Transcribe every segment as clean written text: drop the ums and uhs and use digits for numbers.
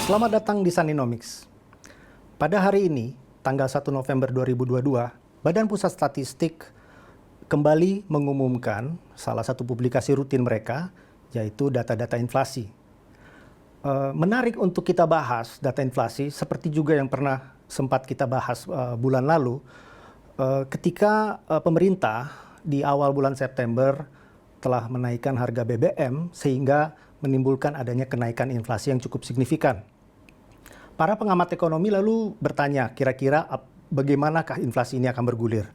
Selamat datang di Sunnynomics. Pada hari ini, tanggal 1 November 2022, Badan Pusat Statistik kembali mengumumkan salah satu publikasi rutin mereka, yaitu data-data inflasi. Menarik untuk kita bahas data inflasi, seperti juga yang pernah sempat kita bahas bulan lalu, ketika pemerintah di awal bulan September telah menaikkan harga BBM sehingga menimbulkan adanya kenaikan inflasi yang cukup signifikan. Para pengamat ekonomi lalu bertanya, kira-kira bagaimanakah inflasi ini akan bergulir?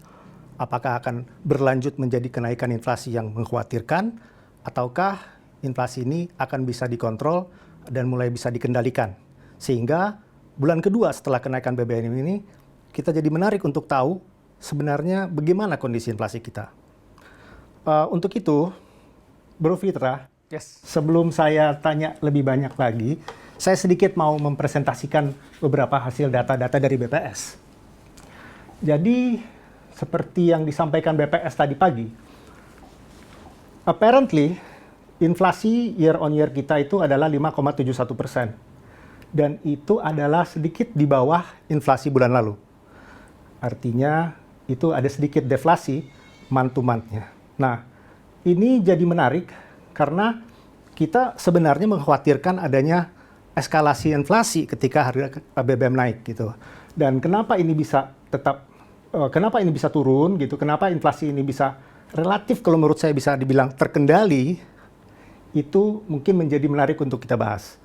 Apakah akan berlanjut menjadi kenaikan inflasi yang mengkhawatirkan, ataukah inflasi ini akan bisa dikontrol dan mulai bisa dikendalikan? Sehingga bulan kedua setelah kenaikan BBM ini, kita jadi menarik untuk tahu sebenarnya bagaimana kondisi inflasi kita. Untuk itu, Bro Fitra, sebelum saya tanya lebih banyak lagi, saya sedikit mau mempresentasikan beberapa hasil data-data dari BPS. Jadi, seperti yang disampaikan BPS tadi pagi, apparently, inflasi year on year kita itu adalah 5,71%. Dan itu adalah sedikit di bawah inflasi bulan lalu. Artinya, itu ada sedikit deflasi month to month-nya. Nah, ini jadi menarik karena kita sebenarnya mengkhawatirkan adanya eskalasi inflasi ketika harga BBM naik gitu. Dan kenapa ini bisa kenapa ini bisa turun gitu? Kenapa inflasi ini bisa relatif kalau menurut saya bisa dibilang terkendali? Itu mungkin menjadi menarik untuk kita bahas.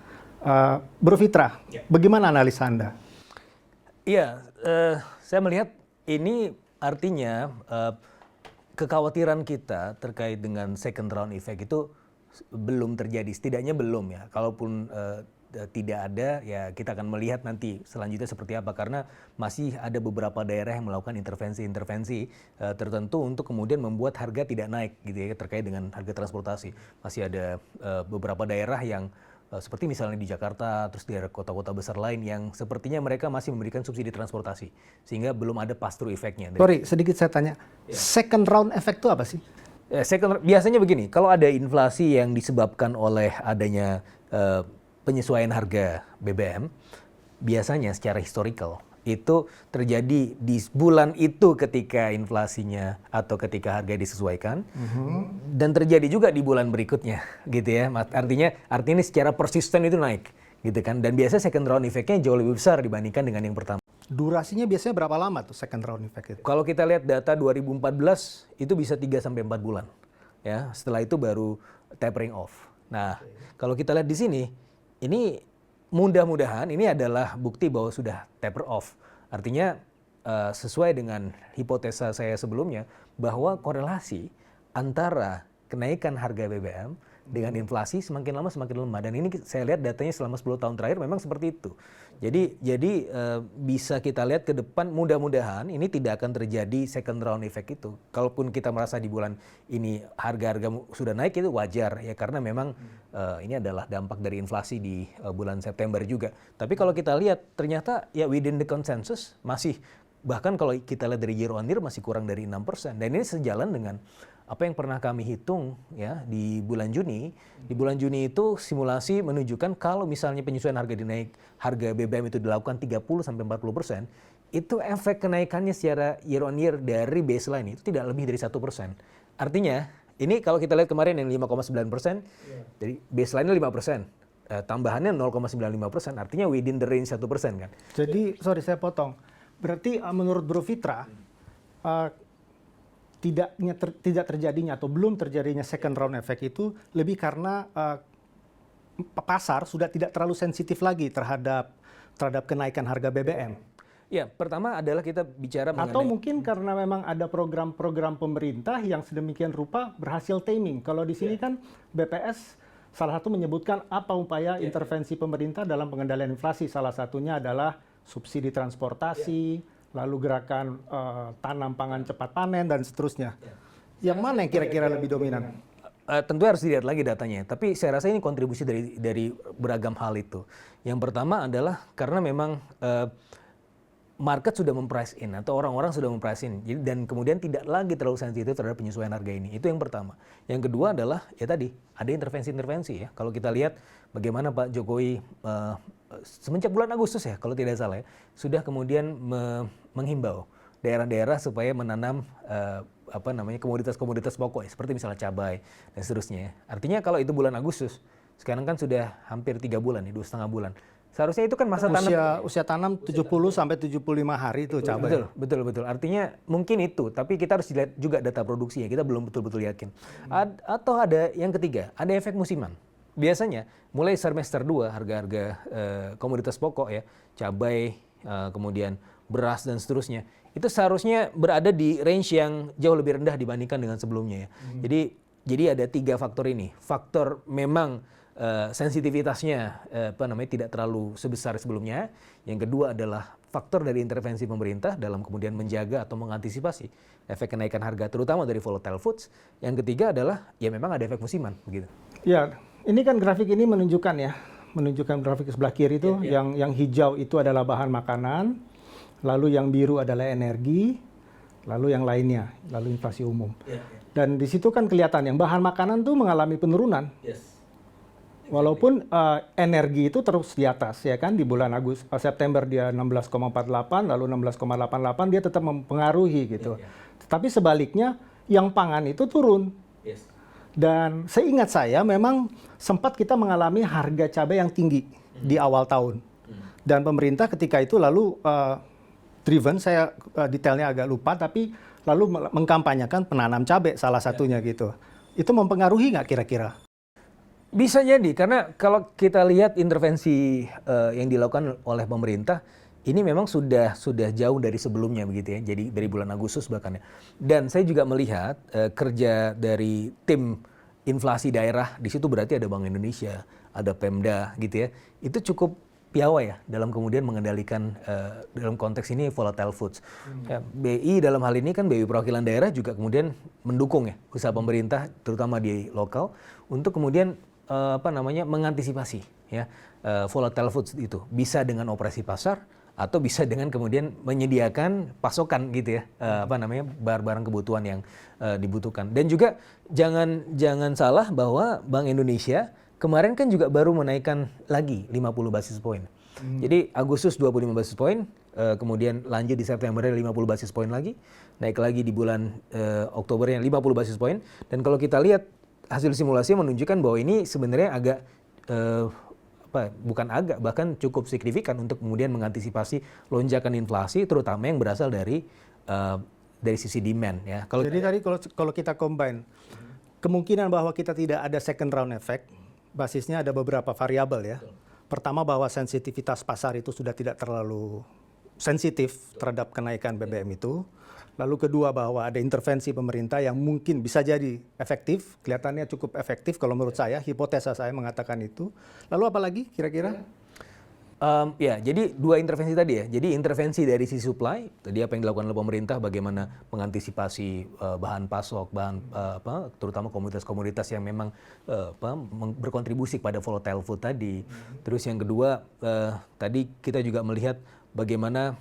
Bro Fitra, bagaimana analisa Anda? Iya, saya melihat ini artinya kekhawatiran kita terkait dengan second round effect itu belum terjadi, setidaknya belum ya. Kalaupun tidak ada, ya kita akan melihat nanti selanjutnya seperti apa. Karena masih ada beberapa daerah yang melakukan intervensi-intervensi tertentu untuk kemudian membuat harga tidak naik gitu ya, terkait dengan harga transportasi. Masih ada beberapa daerah yang seperti misalnya di Jakarta, terus di daerah kota-kota besar lain yang sepertinya mereka masih memberikan subsidi transportasi. Sehingga belum ada pass-through effect-nya. Sorry, sedikit saya tanya. Second round effect itu apa sih? Biasanya begini, kalau ada inflasi yang disebabkan oleh adanya penyesuaian harga BBM, biasanya secara historical itu terjadi di bulan itu ketika inflasinya atau ketika harga disesuaikan, dan terjadi juga di bulan berikutnya, gitu ya. Artinya secara persisten itu naik, gitu kan. Dan biasanya second round effect-nya jauh lebih besar dibandingkan dengan yang pertama. Durasinya biasanya berapa lama tuh second round effect itu? Kalau kita lihat data 2014 itu bisa 3-4 bulan. Ya, setelah itu baru tapering off. Nah, kalau kita lihat di sini, ini mudah-mudahan ini adalah bukti bahwa sudah taper off. Artinya sesuai dengan hipotesa saya sebelumnya bahwa korelasi antara kenaikan harga BBM dengan inflasi semakin lama semakin lemah, dan ini saya lihat datanya selama 10 tahun terakhir memang seperti itu. Jadi bisa kita lihat ke depan, mudah-mudahan ini tidak akan terjadi second round effect itu. Kalaupun kita merasa di bulan ini harga-harga sudah naik, itu wajar ya, karena memang ini adalah dampak dari inflasi di bulan September juga. Tapi kalau kita lihat ternyata ya within the consensus masih, bahkan kalau kita lihat dari year on year masih kurang dari 6%. Dan ini sejalan dengan apa yang pernah kami hitung ya di bulan Juni. Di bulan Juni itu simulasi menunjukkan kalau misalnya penyesuaian harga BBM itu dilakukan 30-40%, itu efek kenaikannya secara year on year dari baseline itu tidak lebih dari 1%. Artinya, ini kalau kita lihat kemarin yang 5,9%, jadi baseline-nya 5%, tambahannya 0,95%, artinya within the range 1% kan. Jadi, sorry saya potong. Berarti menurut Bro Fitra, tidak terjadinya atau belum terjadinya second round effect itu lebih karena pasar sudah tidak terlalu sensitif lagi terhadap kenaikan harga BBM. Ya, pertama adalah kita bicara mengenai... Atau mungkin karena memang ada program-program pemerintah yang sedemikian rupa berhasil taming. Kalau di sini kan BPS salah satu menyebutkan apa upaya intervensi pemerintah dalam pengendalian inflasi. Salah satunya adalah subsidi transportasi, lalu gerakan tanam pangan cepat panen, dan seterusnya. Yang mana yang kira-kira lebih dominan? Tentu harus dilihat lagi datanya, tapi saya rasa ini kontribusi dari beragam hal itu. Yang pertama adalah karena memang market sudah memprice in atau orang-orang sudah memprice in, dan kemudian tidak lagi terlalu sensitif terhadap penyesuaian harga ini. Itu yang pertama. Yang kedua adalah ya tadi ada intervensi-intervensi ya. Kalau kita lihat bagaimana Pak Jokowi semenjak bulan Agustus ya kalau tidak salah ya, sudah kemudian menghimbau daerah-daerah supaya menanam komoditas-komoditas pokok ya, seperti misalnya cabai dan seterusnya ya. Artinya kalau itu bulan Agustus, sekarang kan sudah hampir 3 bulan nih, 2,5 bulan. Seharusnya itu kan masa tanam usia tanam 70 sampai 75 hari itu cabai. Betul. Artinya mungkin itu, tapi kita harus lihat juga data produksinya. Kita belum betul-betul yakin. Atau ada yang ketiga, ada efek musiman. Biasanya mulai semester 2 harga-harga komoditas pokok ya, cabai, kemudian beras dan seterusnya, itu seharusnya berada di range yang jauh lebih rendah dibandingkan dengan sebelumnya ya. Jadi ada 3 faktor ini. Faktor memang sensitivitasnya tidak terlalu sebesar sebelumnya. Yang kedua adalah faktor dari intervensi pemerintah dalam kemudian menjaga atau mengantisipasi efek kenaikan harga terutama dari volatile foods. Yang ketiga adalah ya memang ada efek musiman begitu. Ya, ini kan grafik ini menunjukkan grafik sebelah kiri itu yang hijau itu adalah bahan makanan, lalu yang biru adalah energi, lalu yang lainnya, lalu inflasi umum. Dan di situ kan kelihatan yang bahan makanan tuh mengalami penurunan. Walaupun energi itu terus di atas ya kan, di bulan September dia 16,48 lalu 16,88 dia tetap mempengaruhi gitu. Tapi sebaliknya yang pangan itu turun. Dan seingat saya memang sempat kita mengalami harga cabai yang tinggi di awal tahun. Dan pemerintah ketika itu lalu driven, saya detailnya agak lupa, tapi lalu mengkampanyekan penanam cabai salah satunya gitu. Itu mempengaruhi nggak kira-kira? Bisa jadi, karena kalau kita lihat intervensi yang dilakukan oleh pemerintah, ini memang sudah jauh dari sebelumnya begitu ya. Jadi dari bulan Agustus bahkan ya. Dan saya juga melihat kerja dari tim inflasi daerah, di situ berarti ada Bank Indonesia, ada Pemda gitu ya. Itu cukup piawai ya dalam kemudian mengendalikan dalam konteks ini volatile foods. Ya, BI dalam hal ini kan BI Perwakilan Daerah juga kemudian mendukung ya usaha pemerintah terutama di lokal untuk kemudian mengantisipasi ya volatile foods itu bisa dengan operasi pasar atau bisa dengan kemudian menyediakan pasokan gitu ya barang-barang kebutuhan yang dibutuhkan. Dan juga jangan salah bahwa Bank Indonesia kemarin kan juga baru menaikkan lagi 50 basis point. Jadi Agustus 25 basis point, kemudian lanjut di September 50 basis point lagi, naik lagi di bulan Oktobernya 50 basis point. Dan kalau kita lihat hasil simulasi menunjukkan bahwa ini sebenarnya agak bahkan cukup signifikan untuk kemudian mengantisipasi lonjakan inflasi terutama yang berasal dari sisi demand ya. Jadi tadi kalau kita combine kemungkinan bahwa kita tidak ada second round effect, basisnya ada beberapa variabel ya. Pertama bahwa sensitivitas pasar itu sudah tidak terlalu sensitif terhadap kenaikan BBM itu. Lalu kedua bahwa ada intervensi pemerintah yang mungkin bisa jadi efektif, kelihatannya cukup efektif kalau menurut saya, hipotesa saya mengatakan itu. Lalu apa lagi kira-kira? Jadi 2 intervensi tadi ya. Jadi intervensi dari sisi supply, tadi apa yang dilakukan oleh pemerintah, bagaimana mengantisipasi bahan pasok, terutama komoditas-komoditas yang memang berkontribusi pada volatile food tadi. Terus yang kedua, tadi kita juga melihat bagaimana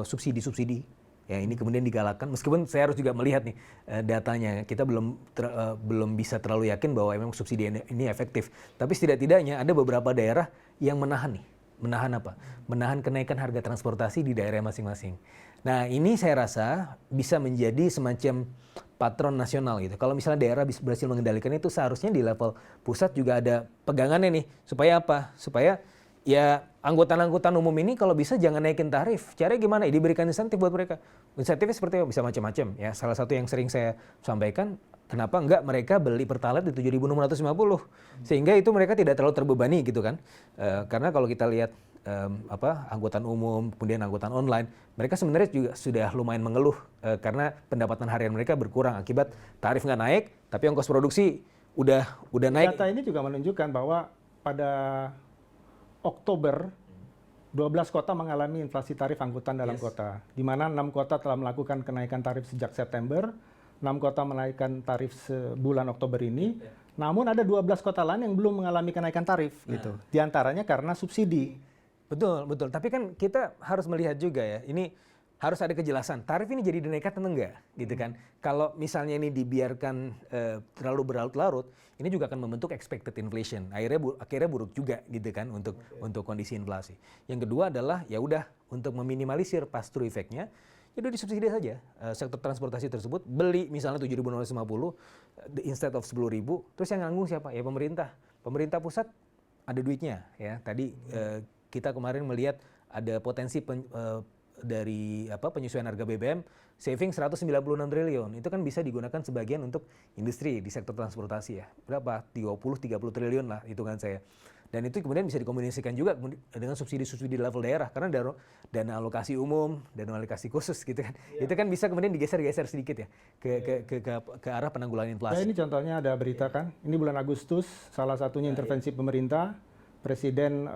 subsidi-subsidi. Ya ini kemudian digalakkan, meskipun saya harus juga melihat nih datanya, kita belum bisa terlalu yakin bahwa memang subsidi ini efektif. Tapi setidak-tidaknya ada beberapa daerah yang menahan nih. Menahan apa? Menahan kenaikan harga transportasi di daerah masing-masing. Nah ini saya rasa bisa menjadi semacam patron nasional gitu. Kalau misalnya daerah berhasil mengendalikan itu, seharusnya di level pusat juga ada pegangannya nih. Supaya apa? Supaya ya angkutan umum ini kalau bisa jangan naikin tarif. Caranya gimana? Diberikan insentif buat mereka. Insentifnya seperti apa? Bisa macam-macam. Ya, salah satu yang sering saya sampaikan, kenapa enggak mereka beli Pertalite di 7.650? Sehingga itu mereka tidak terlalu terbebani gitu kan. Karena kalau kita lihat angkutan umum, kemudian angkutan online, mereka sebenarnya juga sudah lumayan mengeluh karena pendapatan harian mereka berkurang akibat tarif nggak naik, tapi ongkos produksi udah naik. Data ini juga menunjukkan bahwa pada Oktober, 12 kota mengalami inflasi tarif angkutan dalam kota, di mana 6 kota telah melakukan kenaikan tarif sejak September, 6 kota menaikkan tarif sebulan Oktober ini, namun ada 12 kota lain yang belum mengalami kenaikan tarif, gitu. Di antaranya karena subsidi. Betul. Tapi kan kita harus melihat juga ya, ini harus ada kejelasan. Tarif ini jadi dinaikkan atau enggak, gitu kan? Kalau misalnya ini dibiarkan terlalu berlarut-larut, ini juga akan membentuk expected inflation. Akhirnya buruk juga, gitu kan, untuk kondisi inflasi. Yang kedua adalah ya udah untuk meminimalisir pass-through efeknya, ya udah disubsidi saja sektor transportasi tersebut. Beli misalnya 7.650 instead of 10.000, terus yang nanggung siapa? Ya pemerintah. Pemerintah pusat ada duitnya, ya. Tadi kita kemarin melihat ada potensi dari penyesuaian harga BBM saving 196 triliun. Itu kan bisa digunakan sebagian untuk industri di sektor transportasi ya. Berapa? 30 triliun lah hitungan saya. Dan itu kemudian bisa dikombinasikan juga dengan subsidi-subsidi di level daerah karena dana alokasi umum, dana alokasi khusus gitu kan. Itu kan bisa kemudian digeser-geser sedikit ya ke arah penanggulangan inflasi. Nah, ini contohnya ada berita kan. Ini bulan Agustus salah satunya intervensi pemerintah, Presiden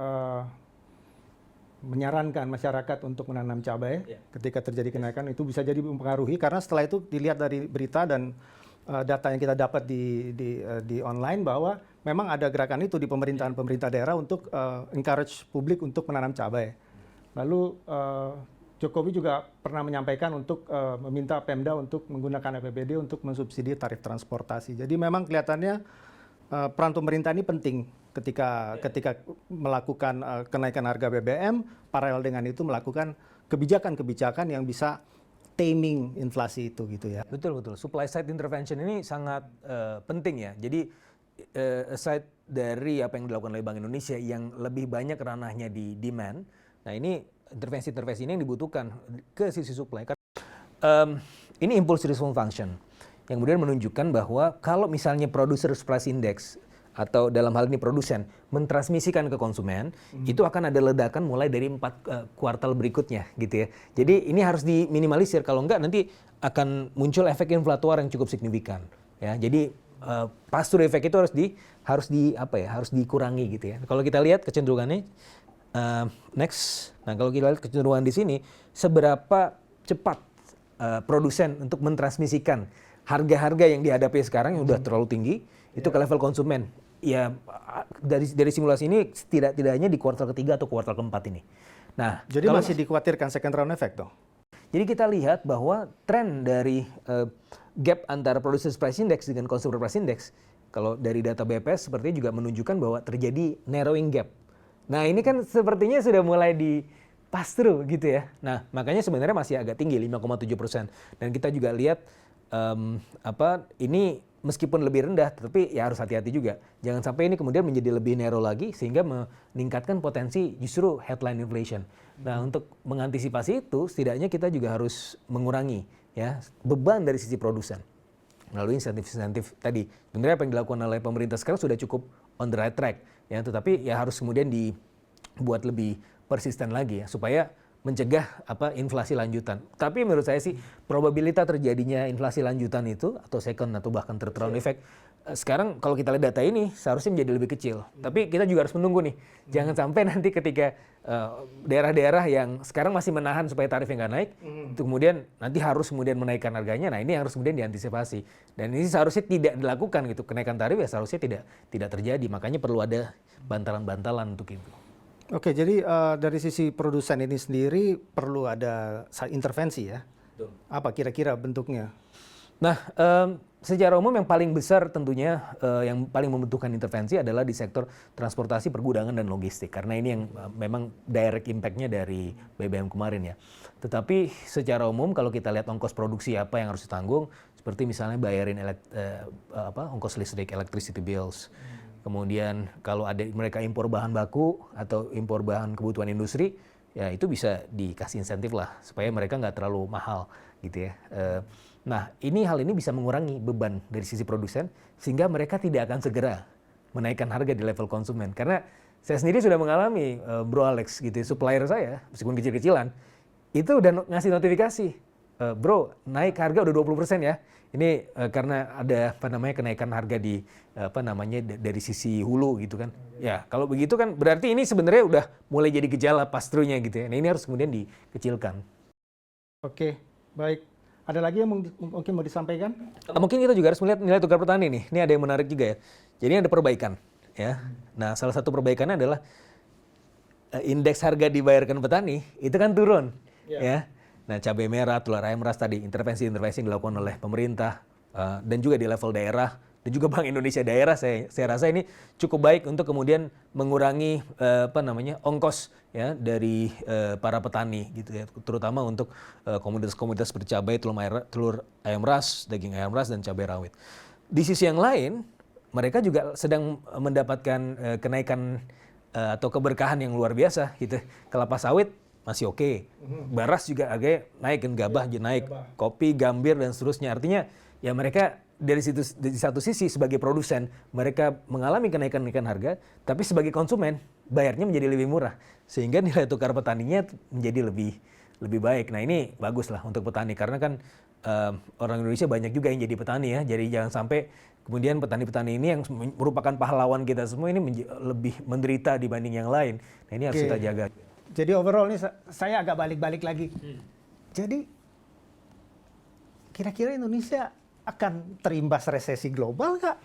menyarankan masyarakat untuk menanam cabai ketika terjadi kenaikan. Itu bisa jadi mempengaruhi karena setelah itu dilihat dari berita dan data yang kita dapat di online bahwa memang ada gerakan itu di pemerintah daerah untuk encourage publik untuk menanam cabai. Lalu Jokowi juga pernah menyampaikan untuk meminta Pemda untuk menggunakan APBD untuk mensubsidi tarif transportasi. Jadi memang kelihatannya peran pemerintah ini penting ketika melakukan kenaikan harga BBM, paralel dengan itu melakukan kebijakan-kebijakan yang bisa taming inflasi itu gitu ya. Betul. Supply side intervention ini sangat penting ya. Jadi aside dari apa yang dilakukan oleh Bank Indonesia yang lebih banyak ranahnya di demand, nah ini intervensi-intervensi ini yang dibutuhkan ke sisi supply. Ini impulse response function yang kemudian menunjukkan bahwa kalau misalnya producer price index atau dalam hal ini produsen mentransmisikan ke konsumen, itu akan ada ledakan mulai dari 4 kuartal berikutnya gitu ya. Jadi ini harus diminimalisir, kalau enggak nanti akan muncul efek inflatuar yang cukup signifikan ya. Jadi pass-through efek itu harus dikurangi gitu ya. Kalau kita lihat kecenderungannya next. Nah, kalau kita lihat kecenderungan di sini seberapa cepat produsen untuk mentransmisikan harga-harga yang dihadapi sekarang yang sudah terlalu tinggi itu ke level konsumen. Ya dari simulasi ini tidaknya di kuartal ketiga atau kuartal keempat ini. Nah, jadi masih dikhawatirkan second round effect toh. Jadi kita lihat bahwa tren dari gap antara producer price index dengan consumer price index kalau dari data BPS sepertinya juga menunjukkan bahwa terjadi narrowing gap. Nah, ini kan sepertinya sudah mulai di pass through gitu ya. Nah, makanya sebenarnya masih agak tinggi 5,7%. Dan kita juga lihat ini meskipun lebih rendah, tetapi ya harus hati-hati juga. Jangan sampai ini kemudian menjadi lebih narrow lagi sehingga meningkatkan potensi justru headline inflation. Nah, untuk mengantisipasi itu, setidaknya kita juga harus mengurangi ya beban dari sisi produsen melalui insentif-insentif tadi. Sebenarnya apa yang dilakukan oleh pemerintah sekarang sudah cukup on the right track ya, tetapi ya harus kemudian dibuat lebih persisten lagi ya supaya mencegah inflasi lanjutan. Tapi menurut saya sih probabilitas terjadinya inflasi lanjutan itu atau second atau bahkan third round effect sekarang kalau kita lihat data ini seharusnya menjadi lebih kecil. Tapi kita juga harus menunggu nih. Jangan sampai nanti ketika daerah-daerah yang sekarang masih menahan supaya tarifnya nggak naik, itu kemudian nanti harus kemudian menaikkan harganya. Nah, ini harus kemudian diantisipasi. Dan ini seharusnya tidak dilakukan gitu. Kenaikan tarif ya seharusnya tidak terjadi. Makanya perlu ada bantalan-bantalan untuk itu. Oke, jadi dari sisi produsen ini sendiri perlu ada intervensi ya. Betul. Apa kira-kira bentuknya? Nah, secara umum yang paling besar tentunya yang paling membutuhkan intervensi adalah di sektor transportasi, pergudangan, dan logistik. Karena ini yang memang direct impact-nya dari BBM kemarin ya. Tetapi secara umum kalau kita lihat ongkos produksi apa yang harus ditanggung, seperti misalnya bayarin ongkos listrik, electricity bills. Kemudian kalau ada mereka impor bahan baku atau impor bahan kebutuhan industri, ya itu bisa dikasih insentif lah supaya mereka nggak terlalu mahal gitu ya. Nah, hal ini bisa mengurangi beban dari sisi produsen sehingga mereka tidak akan segera menaikkan harga di level konsumen. Karena saya sendiri sudah mengalami, Bro Alex gitu, supplier saya meskipun kecil-kecilan itu udah ngasih notifikasi, bro naik harga udah 20% ya. Ini karena ada kenaikan harga di dari sisi hulu gitu kan. Ya, kalau begitu kan berarti ini sebenarnya udah mulai jadi gejala pass-through-nya gitu ya. Nah, ini harus kemudian dikecilkan. Oke, baik. Ada lagi yang mungkin mau disampaikan? Mungkin kita juga harus melihat nilai tukar petani nih. Ini ada yang menarik juga ya. Jadi ada perbaikan ya. Nah, salah satu perbaikannya adalah indeks harga dibayarkan petani itu kan turun ya. Nah, cabai merah, telur ayam ras tadi, intervensi-intervensi yang dilakukan oleh pemerintah dan juga di level daerah dan juga Bank Indonesia daerah, saya rasa ini cukup baik untuk kemudian mengurangi ongkos ya dari para petani gitu ya, terutama untuk komoditas-komoditas seperti cabai, telur ayam ras, daging ayam ras dan cabai rawit. Di sisi yang lain, mereka juga sedang mendapatkan kenaikan atau keberkahan yang luar biasa gitu. Kelapa sawit masih oke. Beras juga agak naik, kan gabah naik, kopi, gambir dan seterusnya. Artinya ya mereka dari satu sisi sebagai produsen mereka mengalami kenaikan harga, tapi sebagai konsumen bayarnya menjadi lebih murah sehingga nilai tukar petaninya menjadi lebih baik. Nah, ini bagus lah untuk petani karena kan orang Indonesia banyak juga yang jadi petani ya. Jadi jangan sampai kemudian petani-petani ini yang merupakan pahlawan kita semua ini lebih menderita dibanding yang lain. Nah, ini harus kita jaga. Jadi overall nih saya agak balik-balik lagi. Jadi kira-kira Indonesia akan terimbas resesi global nggak?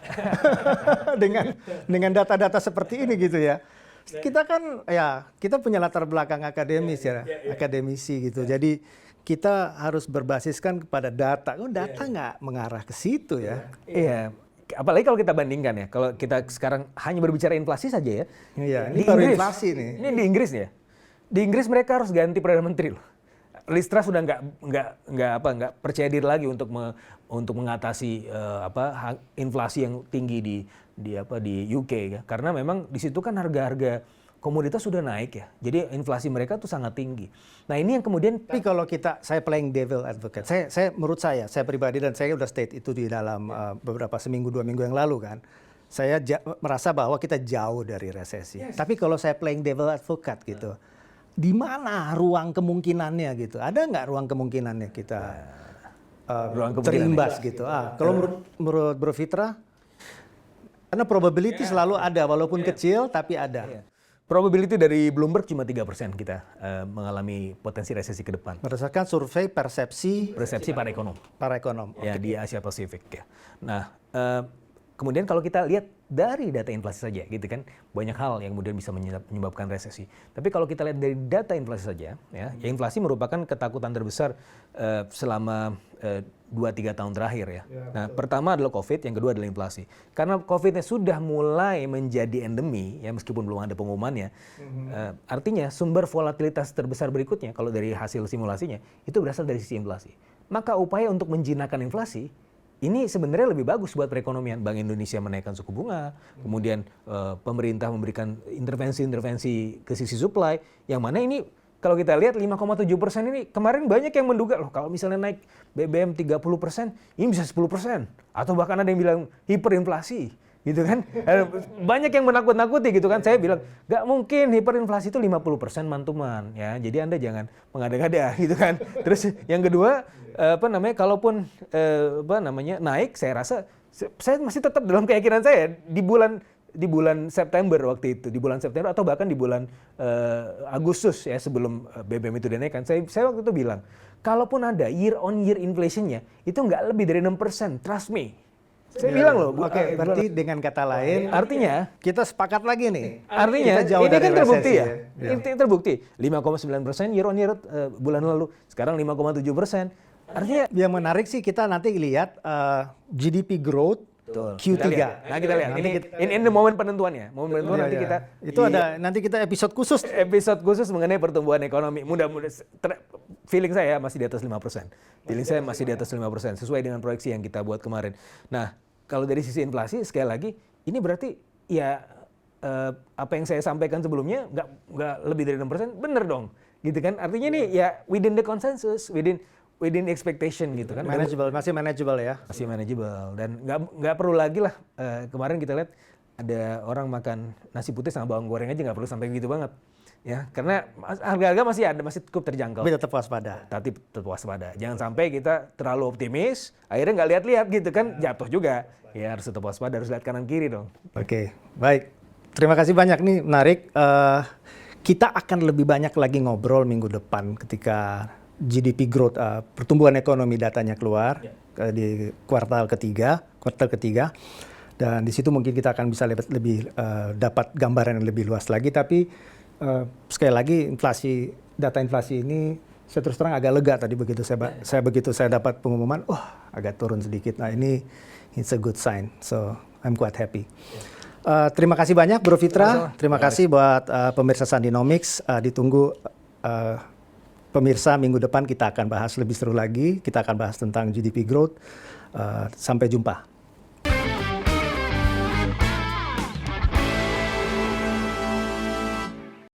dengan data-data seperti ini gitu ya. Kita kan ya kita punya latar belakang akademis akademisi gitu. Jadi kita harus berbasiskan kepada data. Data nggak mengarah ke situ ya. Iya. Apalagi kalau kita bandingkan ya. Kalau kita sekarang hanya berbicara inflasi saja ya. Iya, ini baru inflasi nih. Ini di Inggris ya. Di Inggris mereka harus ganti Perdana Menteri loh. Liz Truss sudah nggak percaya diri lagi untuk mengatasi inflasi yang tinggi di UK ya. Karena memang di situ kan harga-harga komoditas sudah naik ya. Jadi inflasi mereka tuh sangat tinggi. Nah, ini yang kemudian tapi kalau saya playing devil advocate. Menurut saya pribadi dan saya udah state itu di dalam beberapa seminggu 2 minggu yang lalu kan. Saya merasa bahwa kita jauh dari resesi. Tapi kalau saya playing devil advocate gitu. Di mana ruang kemungkinannya gitu? Ada nggak ruang kemungkinannya kita terimbas gitu? Kalau menurut Bro Fitra, karena probability selalu ada, walaupun kecil tapi ada. Probability dari Bloomberg cuma 3% kita mengalami potensi resesi ke depan. Berdasarkan survei persepsi para ekonom. Para ekonom. Ya, di Asia Pasifik ya. Nah, kemudian kalau kita lihat dari data inflasi saja gitu kan, banyak hal yang kemudian bisa menyebabkan resesi. Tapi kalau kita lihat dari data inflasi saja ya inflasi merupakan ketakutan terbesar selama 2-3 tahun terakhir ya. Nah, pertama adalah Covid, yang kedua adalah inflasi. Karena Covid-nya sudah mulai menjadi endemi ya, meskipun belum ada pengumumannya. Artinya sumber volatilitas terbesar berikutnya kalau dari hasil simulasinya itu berasal dari sisi inflasi. Maka upaya untuk menjinakkan inflasi ini sebenarnya lebih bagus buat perekonomian. Bank Indonesia menaikkan suku bunga, kemudian pemerintah memberikan intervensi-intervensi ke sisi supply, yang mana ini kalau kita lihat 5,7% ini kemarin banyak yang menduga loh kalau misalnya naik BBM 30%, ini bisa 10%. Atau bahkan ada yang bilang hiperinflasi. Gitu kan, banyak yang menakut-nakuti gitu kan. Saya bilang nggak mungkin hiperinflasi itu 50% mantuman ya, jadi Anda jangan mengada-ngada gitu kan. Terus yang kedua kalaupun naik, saya rasa saya masih tetap dalam keyakinan saya di bulan September waktu itu, di bulan September atau bahkan di bulan Agustus ya sebelum BBM itu dinaikkan, saya waktu itu bilang kalaupun ada year on year inflation-nya itu nggak lebih dari 6%, trust me. Saya bilang loh, berarti dengan kata lain, artinya kita sepakat lagi nih. Artinya kita jauh ini dari kan terbukti resesi, ya. Ini terbukti 5,9% year on year bulan lalu, sekarang 5,7%. Artinya yang menarik sih kita nanti lihat GDP growth Q3. Nah, kita lihat. Ini momen penentuannya. Momen penentuan nanti kita itu nanti kita episode khusus mengenai pertumbuhan ekonomi. Mudah-mudahan feeling saya masih di atas 5%. Feeling saya masih di atas 5% sesuai dengan proyeksi yang kita buat kemarin. Nah, kalau dari sisi inflasi sekali lagi ini berarti ya apa yang saya sampaikan sebelumnya nggak lebih dari 6%, bener dong. Gitu kan? Artinya ini ya within the consensus, within expectation gitu kan. Masih manageable ya. Masih manageable dan nggak perlu lagi lah. Kemarin kita lihat ada orang makan nasi putih sama bawang goreng aja nggak perlu sampai gitu banget. Ya, karena harga-harga masih cukup terjangkau. Tapi tetap waspada. Jangan sampai kita terlalu optimis, akhirnya nggak lihat-lihat gitu kan, jatuh juga. Ya harus tetap waspada, harus lihat kanan kiri dong. Oke, baik. Terima kasih banyak nih, menarik. Kita akan lebih banyak lagi ngobrol minggu depan ketika GDP growth, pertumbuhan ekonomi datanya keluar di kuartal ketiga, dan di situ mungkin kita akan bisa lebih dapat gambaran yang lebih luas lagi. Tapi sekali lagi data inflasi ini saya terus terang agak lega tadi begitu saya dapat pengumuman, agak turun sedikit. Nah ini it's a good sign, so I'm quite happy. Terima kasih banyak Bro Fitra, terima kasih buat pemirsa Sandinomics. Ditunggu pemirsa minggu depan kita akan bahas lebih seru lagi, kita akan bahas tentang GDP growth. Sampai jumpa.